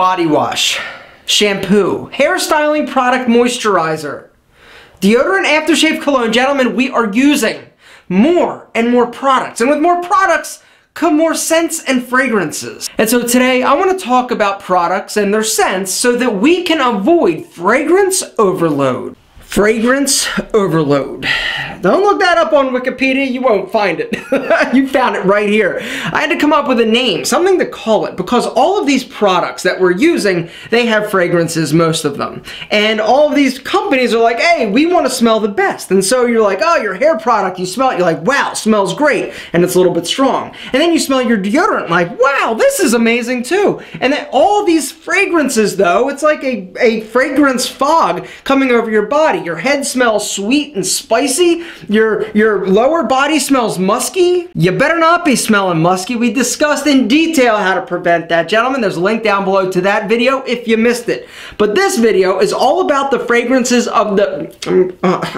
body wash, shampoo, hairstyling product moisturizer, deodorant, aftershave, cologne. Gentlemen, we are using more and more products. And with more products come more scents and fragrances. And so today I want to talk about products and their scents so that we can avoid fragrance overload. Fragrance overload. Don't look that up on Wikipedia, you won't find it. You found it right here. I had to come up with a name, something to call it, because all of these products that we're using, they have fragrances, most of them. And all of these companies are like, hey, we want to smell the best. And so you're like, oh, your hair product, you smell it, you're like, wow, smells great, and it's a little bit strong. And then you smell your deodorant, like, wow, this is amazing too. And then all these fragrances, though, it's like a fragrance fog coming over your body. Your head smells sweet and spicy. Your lower body smells musky. You better not be smelling musky. We discussed in detail how to prevent that, gentlemen. There's a link down below to that video if you missed it. But this video is all about the fragrances of the...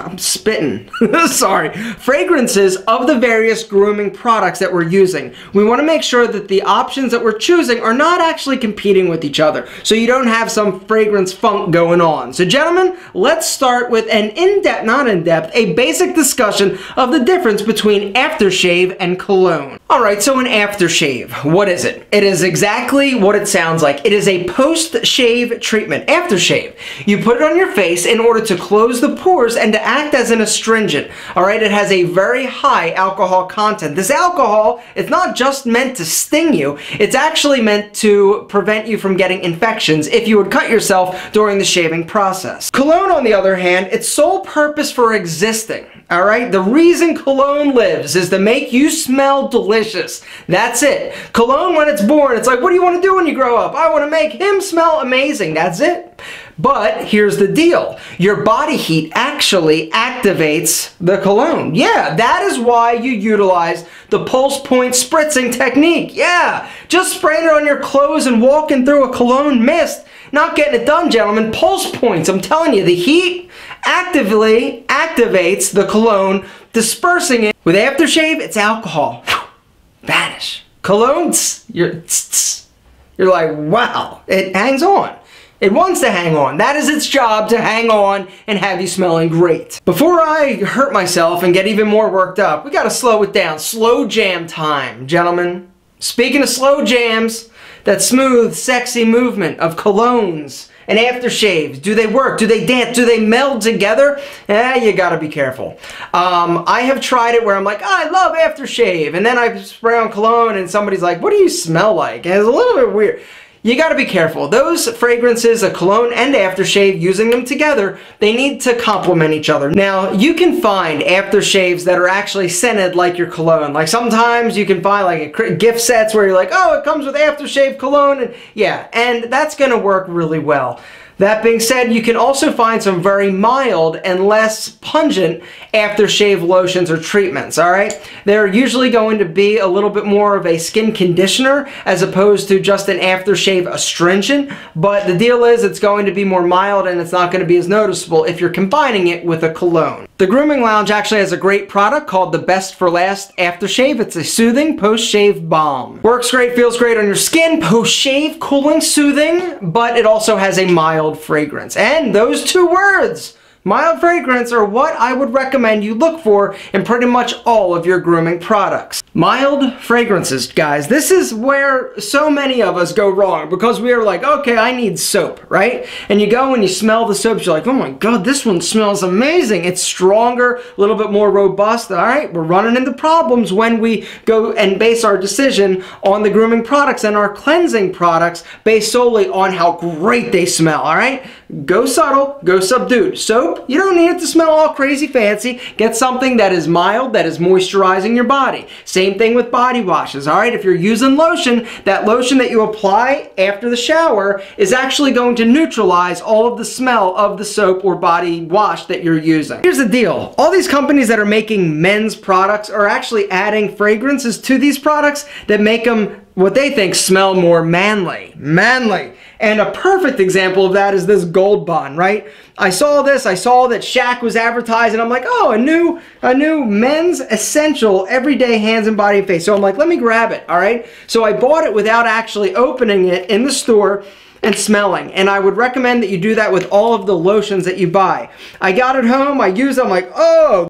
I'm spitting. Sorry. Fragrances of the various grooming products that we're using. We want to make sure that the options that we're choosing are not actually competing with each other, so you don't have some fragrance funk going on. So, gentlemen, let's start with an in-depth, not in-depth, a basic discussion of the difference between aftershave and cologne. Alright, so an aftershave, what is it? It is exactly what it sounds like. It is a post-shave treatment. Aftershave. You put it on your face in order to close the pores and to act as an astringent. Alright, it has a very high alcohol content. This alcohol, it's not just meant to sting you, it's actually meant to prevent you from getting infections if you would cut yourself during the shaving process. Cologne, on the other hand, its sole purpose for existing, alright? The reason cologne lives is to make you smell delicious. That's it. Cologne, when it's born, it's like, what do you want to do when you grow up? I want to make him smell amazing. That's it. But here's the deal. Your body heat actually activates the cologne. Yeah, that is why you utilize the pulse point spritzing technique. Yeah, just spraying it on your clothes and walking through a cologne mist. Not getting it done, gentlemen. Pulse points. I'm telling you, the heat actively activates the cologne, dispersing it. With aftershave, it's alcohol. Vanish. Cologne, you're like, wow, it hangs on. It wants to hang on. That is its job, to hang on and have you smelling great. Before I hurt myself and get even more worked up, we gotta slow it down. Slow jam time, gentlemen. Speaking of slow jams, that smooth, sexy movement of colognes and aftershaves. Do they work? Do they dance? Do they meld together? You gotta be careful. I have tried it where I'm like, oh, I love aftershave, and then I spray on cologne and somebody's like, what do you smell like? And it's a little bit weird. You gotta be careful. Those fragrances, a cologne and aftershave, using them together, they need to complement each other. Now, you can find aftershaves that are actually scented like your cologne. Like sometimes you can find like a gift sets where you're like, oh, it comes with aftershave cologne, and yeah, and that's gonna work really well. That being said, you can also find some very mild and less pungent aftershave lotions or treatments, alright? They're usually going to be a little bit more of a skin conditioner as opposed to just an aftershave astringent, but the deal is it's going to be more mild and it's not going to be as noticeable if you're combining it with a cologne. The Grooming Lounge actually has a great product called the Best for Last Aftershave. It's a soothing post-shave balm. Works great, feels great on your skin, post-shave, cooling, soothing, but it also has a mild fragrance. And those two words, mild fragrance, are what I would recommend you look for in pretty much all of your grooming products. Mild fragrances, guys. This is where so many of us go wrong, because we are like, okay, I need soap, right? And you go and you smell the soaps, you're like, oh my god, this one smells amazing. It's stronger, a little bit more robust. All right, we're running into problems when we go and base our decision on the grooming products and our cleansing products based solely on how great they smell, all right? Go subtle, go subdued. Soap, you don't need it to smell all crazy fancy. Get something that is mild, that is moisturizing your body. Same thing with body washes, alright? If you're using lotion, that lotion that you apply after the shower is actually going to neutralize all of the smell of the soap or body wash that you're using. Here's the deal. All these companies that are making men's products are actually adding fragrances to these products that make them what they think smell more manly. Manly. And a perfect example of that is this Gold Bond, right? I saw this, I saw that Shaq was advertising, I'm like, oh, a new men's essential everyday hands and body and face. So I'm like, let me grab it, all right? So I bought it without actually opening it in the store. and smelling. And I would recommend that you do that with all of the lotions that you buy. I got it home, I used it, I'm like, oh,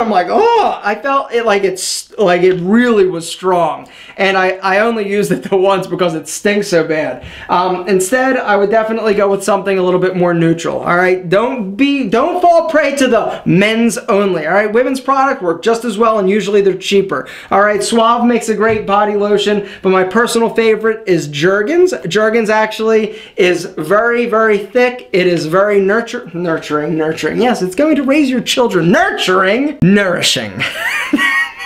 I felt it like it really was strong. And I only used it the once because it stinks so bad. Instead, I would definitely go with something a little bit more neutral, all right? Don't fall prey to the men's only, all right? Women's product work just as well, and usually they're cheaper. All right, Suave makes a great body lotion, but my personal favorite is Jergens. Jergens actually is very, very thick. It is very nurturing. Yes, it's going to raise your children. Nourishing.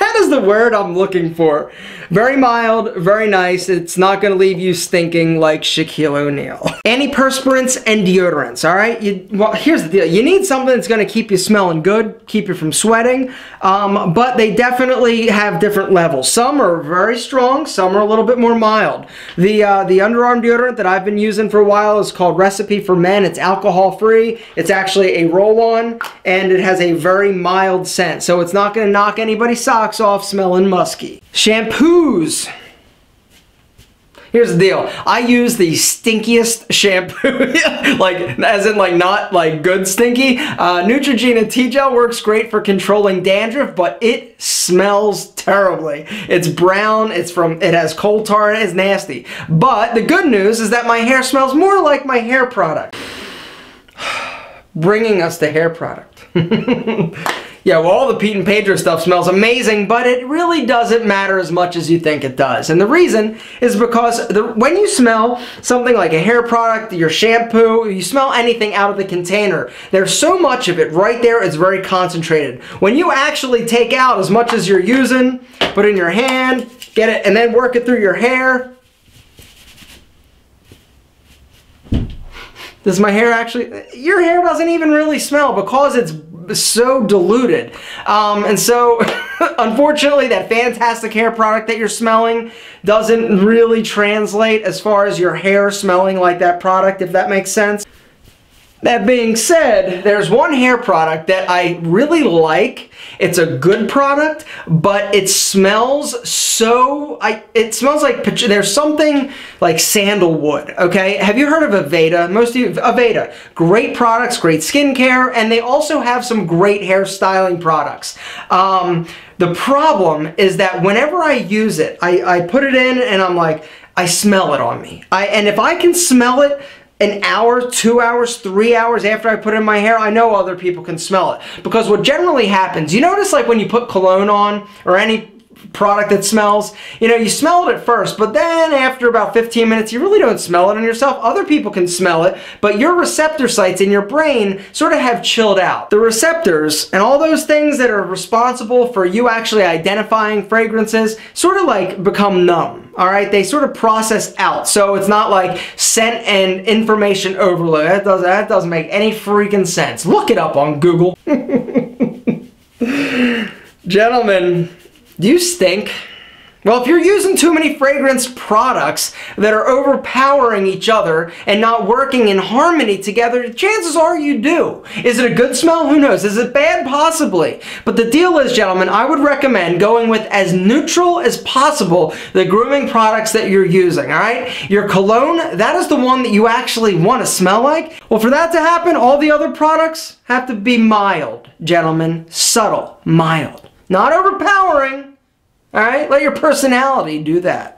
That is the word I'm looking for. Very mild, very nice. It's not going to leave you stinking like Shaquille O'Neal. Antiperspirants and deodorants, all right? Well, here's the deal. You need something that's going to keep you smelling good, keep you from sweating, but they definitely have different levels. Some are very strong, some are a little bit more mild. The underarm deodorant that I've been using for a while is called Recipe for Men. It's alcohol-free. It's actually a roll-on, and it has a very mild scent, so it's not going to knock anybody's socks off smelling musky. Shampoos. Here's the deal. I use the stinkiest shampoo, as in not good stinky. Neutrogena T-Gel works great for controlling dandruff, but it smells terribly. It's brown, it has coal tar, and it's nasty. But the good news is that my hair smells more like my hair product. Bringing us the hair product. Yeah, well, all the Pete and Pedro stuff smells amazing, but it really doesn't matter as much as you think it does. And the reason is because when you smell something like a hair product, your shampoo, you smell anything out of the container, there's so much of it right there, it's very concentrated. When you actually take out as much as you're using, put it in your hand, get it, and then work it through your hair. Does my hair actually, your hair doesn't even really smell because it's so diluted. And so, unfortunately, that fantastic hair product that you're smelling doesn't really translate as far as your hair smelling like that product, if that makes sense. That being said, there's one hair product that I really like. It's a good product, but it smells it smells like, there's something like sandalwood, okay? Have you heard of Aveda? Most of you, Aveda. Great products, great skincare, and they also have some great hair styling products. The problem is that whenever I use it, I put it in and I'm like, I smell it on me. And if I can smell it an hour, 2 hours, 3 hours after I put it in my hair, I know other people can smell it. Because what generally happens, you notice like when you put cologne on or any product that smells, you smell it at first, but then after about 15 minutes, you really don't smell it on yourself. Other people can smell it, but your receptor sites in your brain sort of have chilled out. The receptors and all those things that are responsible for you actually identifying fragrances sort of like become numb, all right? They sort of process out, so it's not like scent and information overload. That doesn't make any freaking sense. Look it up on Google. Gentlemen, do you stink? Well, if you're using too many fragrance products that are overpowering each other and not working in harmony together, chances are you do. Is it a good smell? Who knows? Is it bad? Possibly. But the deal is, gentlemen, I would recommend going with as neutral as possible the grooming products that you're using, all right? Your cologne, that is the one that you actually want to smell like. Well, for that to happen, all the other products have to be mild, gentlemen. Subtle, mild. Not overpowering. All right? Let your personality do that.